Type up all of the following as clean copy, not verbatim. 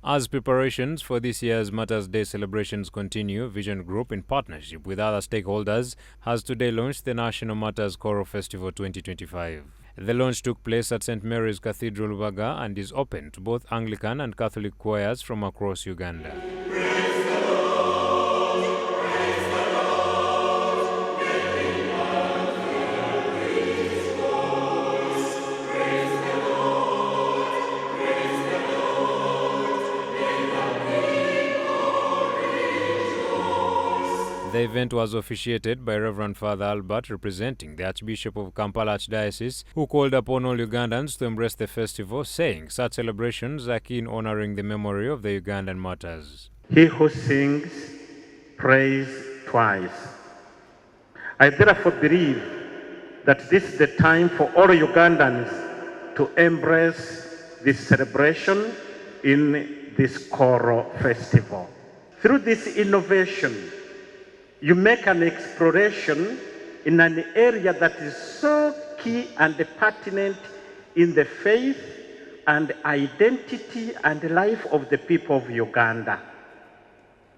As preparations for this year's Martyrs Day celebrations continue, Vision Group, in partnership with other stakeholders, has today launched the National Martyrs Choral Festival 2025. The launch took place at St. Mary's Cathedral, Uganda, and is open to both Anglican and Catholic choirs from across Uganda. The event was officiated by Reverend Father Albert, representing the Archbishop of Kampala Archdiocese, who called upon all Ugandans to embrace the festival, saying such celebrations are key in honoring the memory of the Ugandan martyrs. He who sings prays twice. I therefore believe that this is the time for all Ugandans to embrace this celebration in this choral festival. Through this innovation, you make an exploration in an area that is so key and pertinent in the faith and identity and life of the people of Uganda,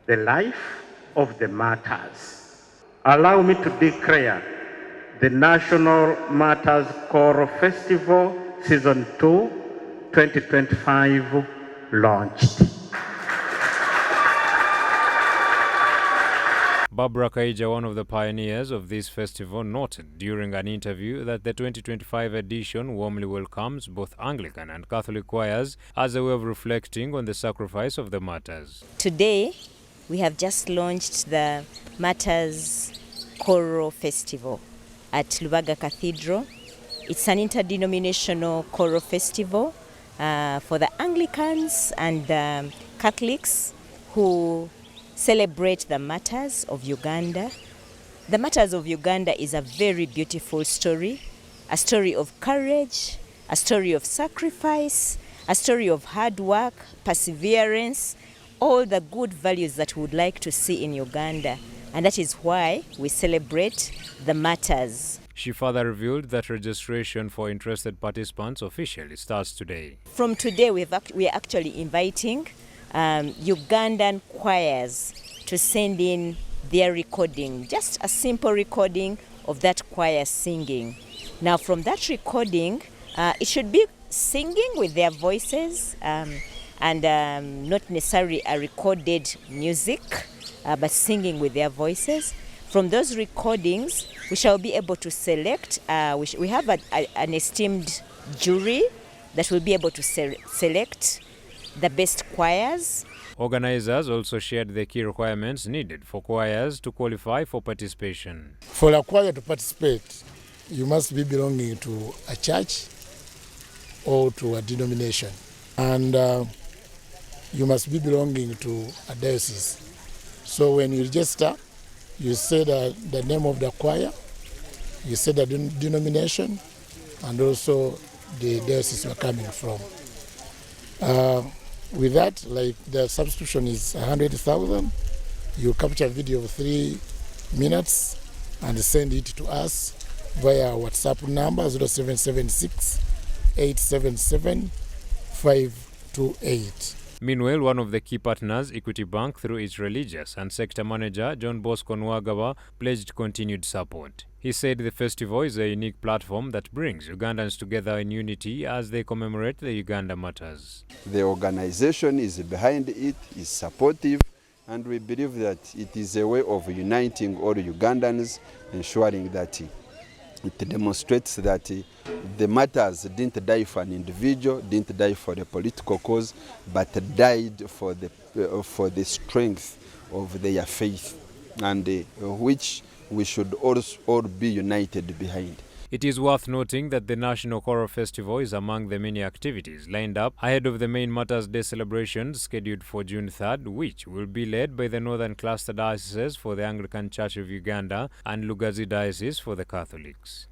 the life of the martyrs. Allow me to declare the National Martyrs Choral Festival Season 2, 2025 launched. Barbara Kaija, one of the pioneers of this festival, noted during an interview that the 2025 edition warmly welcomes both Anglican and Catholic choirs as a way of reflecting on the sacrifice of the martyrs. Today, we have just launched the Martyrs Choral Festival at Lubaga Cathedral. It's an interdenominational choral festival for the Anglicans and Catholics who celebrate the martyrs of Uganda. The Martyrs of Uganda is a very beautiful story, a story of courage, a story of sacrifice, a story of hard work, perseverance, all the good values that we would like to see in Uganda. And that is why we celebrate the martyrs. She further revealed that registration for interested participants officially starts today. From today, we are actually inviting Ugandan choirs to send in their recording, just a simple recording of that choir singing. Now from that recording, it should be singing with their voices and not necessarily a recorded music, but singing with their voices. From those recordings, we shall be able to select, we have an esteemed jury that will be able to select the best choirs. Organizers also shared the key requirements needed for choirs to qualify for participation. For a choir to participate, you must be belonging to a church or to a denomination. And you must be belonging to a diocese. So when you register, you say the name of the choir, you say the denomination, and also the diocese you are coming from. With that, like the subscription is 100,000, you capture a video of 3 minutes and send it to us via WhatsApp number 0776 877 528. Meanwhile, one of the key partners, Equity Bank, through its religious and sector manager, John Bosco Nwagawa, pledged continued support. He said the festival is a unique platform that brings Ugandans together in unity as they commemorate the Uganda Martyrs. The organization is behind it, is supportive, and we believe that it is a way of uniting all Ugandans, ensuring that it demonstrates that the martyrs didn't die for an individual, didn't die for a political cause, but died for the strength of their faith, and which we should all be united behind. It is worth noting that the National Choral Festival is among the many activities lined up ahead of the main Martyrs Day celebrations scheduled for June 3rd, which will be led by the Northern Cluster Dioceses for the Anglican Church of Uganda and Lugazi Diocese for the Catholics.